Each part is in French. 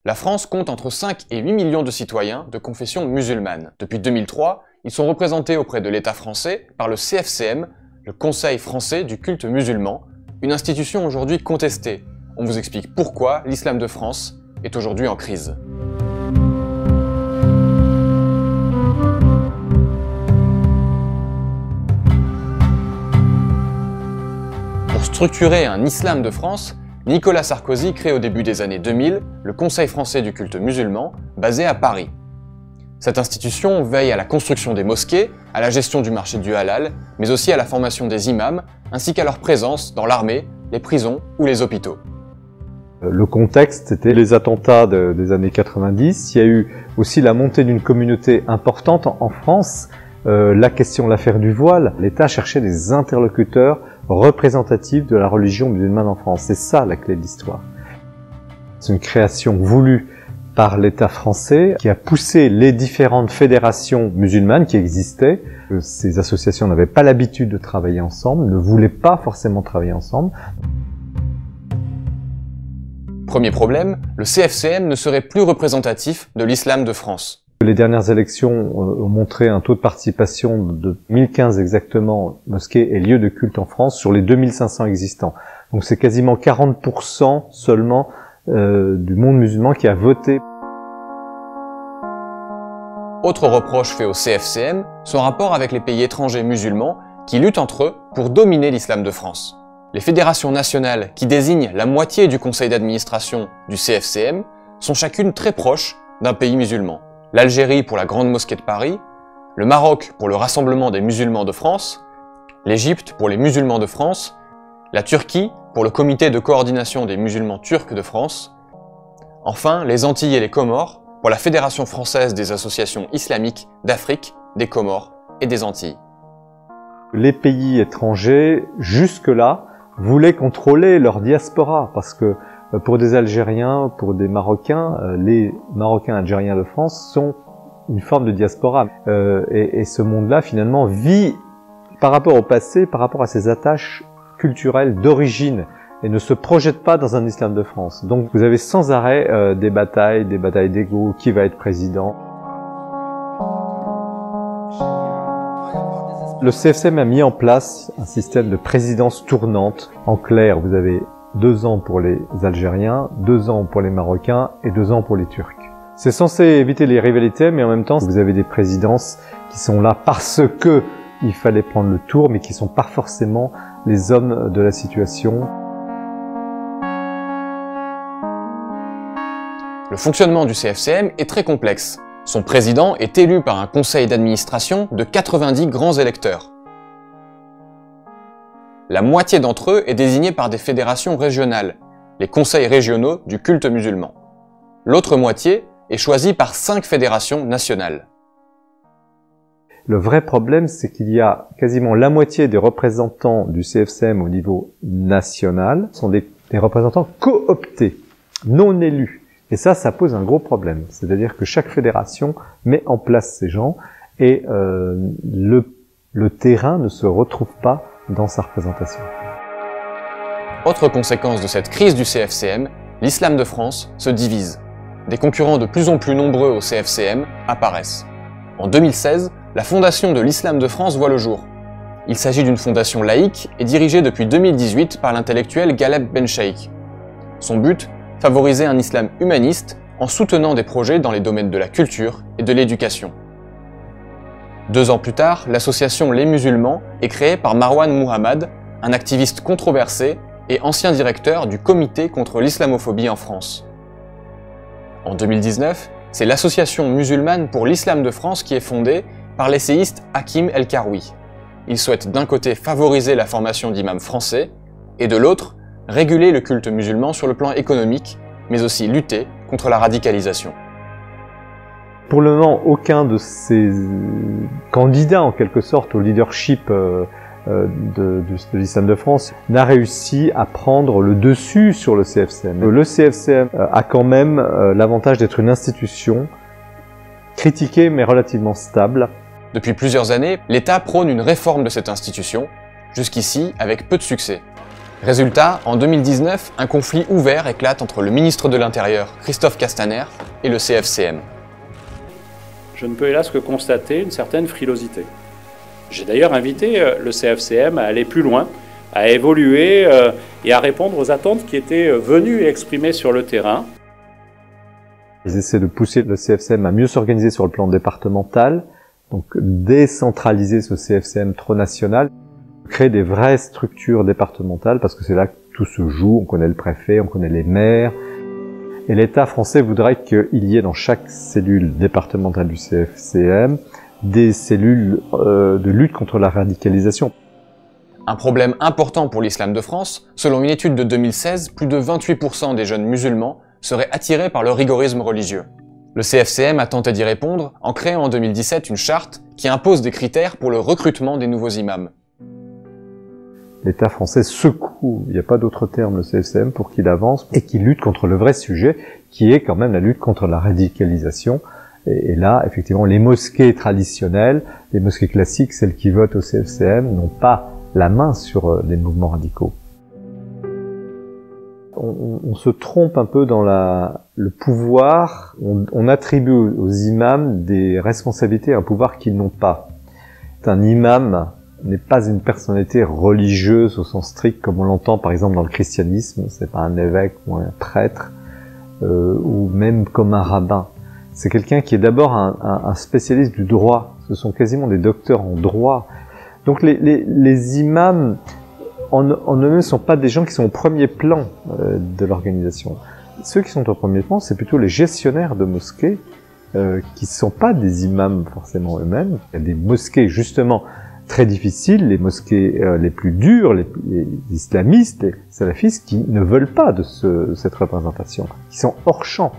La France compte entre 5 et 8 millions de citoyens de confession musulmane. Depuis 2003, ils sont représentés auprès de l'État français par le CFCM, le Conseil français du culte musulman, une institution aujourd'hui contestée. On vous explique pourquoi l'islam de France est aujourd'hui en crise. Pour structurer un islam de France, Nicolas Sarkozy crée au début des années 2000 le Conseil français du culte musulman, basé à Paris. Cette institution veille à la construction des mosquées, à la gestion du marché du halal, mais aussi à la formation des imams, ainsi qu'à leur présence dans l'armée, les prisons ou les hôpitaux. Le contexte, c'était les attentats des années 90. Il y a eu aussi la montée d'une communauté importante en France. L'affaire du voile. L'État cherchait des interlocuteurs représentatifs de la religion musulmane en France. C'est ça la clé de l'histoire. C'est une création voulue par l'État français qui a poussé les différentes fédérations musulmanes qui existaient. Ces associations n'avaient pas l'habitude de travailler ensemble, ne voulaient pas forcément travailler ensemble. Premier problème, le CFCM ne serait plus représentatif de l'islam de France. Les dernières élections ont montré un taux de participation de 1015 exactement mosquées et lieux de culte en France sur les 2500 existants. Donc c'est quasiment 40% seulement du monde musulman qui a voté. Autre reproche fait au CFCM, son rapport avec les pays étrangers musulmans qui luttent entre eux pour dominer l'islam de France. Les fédérations nationales qui désignent la moitié du conseil d'administration du CFCM sont chacune très proches d'un pays musulman. L'Algérie pour la Grande Mosquée de Paris, le Maroc pour le Rassemblement des musulmans de France, l'Égypte pour les musulmans de France, la Turquie pour le Comité de coordination des musulmans turcs de France, enfin les Antilles et les Comores pour la Fédération française des associations islamiques d'Afrique, des Comores et des Antilles. Les pays étrangers, jusque-là, voulaient contrôler leur diaspora parce que pour des Algériens, pour des Marocains, les Marocains algériens de France sont une forme de diaspora. Et ce monde-là, finalement, vit par rapport au passé, par rapport à ses attaches culturelles d'origine et ne se projette pas dans un islam de France. Donc vous avez sans arrêt des batailles d'ego, qui va être président. Le CFCM a mis en place un système de présidence tournante. En clair, vous avez 2 ans pour les Algériens, 2 ans pour les Marocains et 2 ans pour les Turcs. C'est censé éviter les rivalités, mais en même temps, vous avez des présidences qui sont là parce que il fallait prendre le tour, mais qui sont pas forcément les hommes de la situation. Le fonctionnement du CFCM est très complexe. Son président est élu par un conseil d'administration de 90 grands électeurs. La moitié d'entre eux est désignée par des fédérations régionales, les conseils régionaux du culte musulman. L'autre moitié est choisie par 5 fédérations nationales. Le vrai problème, c'est qu'il y a quasiment la moitié des représentants du CFCM au niveau national sont des représentants cooptés, non élus. Et ça pose un gros problème. C'est-à-dire que chaque fédération met en place ces gens et le terrain ne se retrouve pas dans sa représentation. Autre conséquence de cette crise du CFCM, l'islam de France se divise. Des concurrents de plus en plus nombreux au CFCM apparaissent. En 2016, la fondation de l'islam de France voit le jour. Il s'agit d'une fondation laïque et dirigée depuis 2018 par l'intellectuel Ghaleb Bencheikh. Son but, favoriser un islam humaniste en soutenant des projets dans les domaines de la culture et de l'éducation. 2 ans plus tard, l'association Les Musulmans est créée par Marwan Muhammad, un activiste controversé et ancien directeur du Comité contre l'islamophobie en France. En 2019, c'est l'association musulmane pour l'islam de France qui est fondée par l'essayiste Hakim El-Karoui. Il souhaite d'un côté favoriser la formation d'imams français et de l'autre, réguler le culte musulman sur le plan économique, mais aussi lutter contre la radicalisation. Pour le moment, aucun de ces candidats, en quelque sorte, au leadership de l'islam de France n'a réussi à prendre le dessus sur le CFCM. Le CFCM a quand même l'avantage d'être une institution critiquée mais relativement stable. Depuis plusieurs années, l'État prône une réforme de cette institution, jusqu'ici avec peu de succès. Résultat, en 2019, un conflit ouvert éclate entre le ministre de l'Intérieur, Christophe Castaner, et le CFCM. Je ne peux hélas que constater une certaine frilosité. J'ai d'ailleurs invité le CFCM à aller plus loin, à évoluer et à répondre aux attentes qui étaient venues et exprimées sur le terrain. Ils essaient de pousser le CFCM à mieux s'organiser sur le plan départemental, donc décentraliser ce CFCM trop national, créer des vraies structures départementales, parce que c'est là que tout se joue, on connaît le préfet, on connaît les maires. Et l'État français voudrait qu'il y ait dans chaque cellule départementale du CFCM des cellules de lutte contre la radicalisation. Un problème important pour l'islam de France, selon une étude de 2016, plus de 28% des jeunes musulmans seraient attirés par le rigorisme religieux. Le CFCM a tenté d'y répondre en créant en 2017 une charte qui impose des critères pour le recrutement des nouveaux imams. L'État français secoue, il n'y a pas d'autre terme, le CFCM, pour qu'il avance et qu'il lutte contre le vrai sujet, qui est quand même la lutte contre la radicalisation. Et là, effectivement, les mosquées traditionnelles, les mosquées classiques, celles qui votent au CFCM, n'ont pas la main sur les mouvements radicaux. On se trompe un peu dans le pouvoir, on attribue aux imams des responsabilités, un pouvoir qu'ils n'ont pas. Un imam n'est pas une personnalité religieuse au sens strict comme on l'entend par exemple dans le christianisme, c'est pas un évêque ou un prêtre, ou même comme un rabbin. C'est quelqu'un qui est d'abord un spécialiste du droit, ce sont quasiment des docteurs en droit. Donc les imams en eux-mêmes ne sont pas des gens qui sont au premier plan de l'organisation. Ceux qui sont au premier plan, c'est plutôt les gestionnaires de mosquées, qui ne sont pas des imams forcément eux-mêmes. Il y a des mosquées justement très difficiles, les mosquées les plus dures, les islamistes, les salafistes, qui ne veulent pas de cette représentation, qui sont hors champ,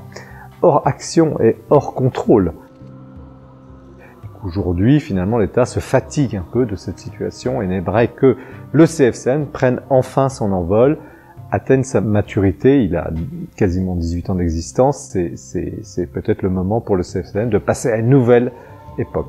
hors action et hors contrôle. Aujourd'hui, finalement, l'État se fatigue un peu de cette situation et n'aimerait que le CFCM prenne enfin son envol, atteigne sa maturité. Il a quasiment 18 ans d'existence. C'est peut-être le moment pour le CFCM de passer à une nouvelle époque.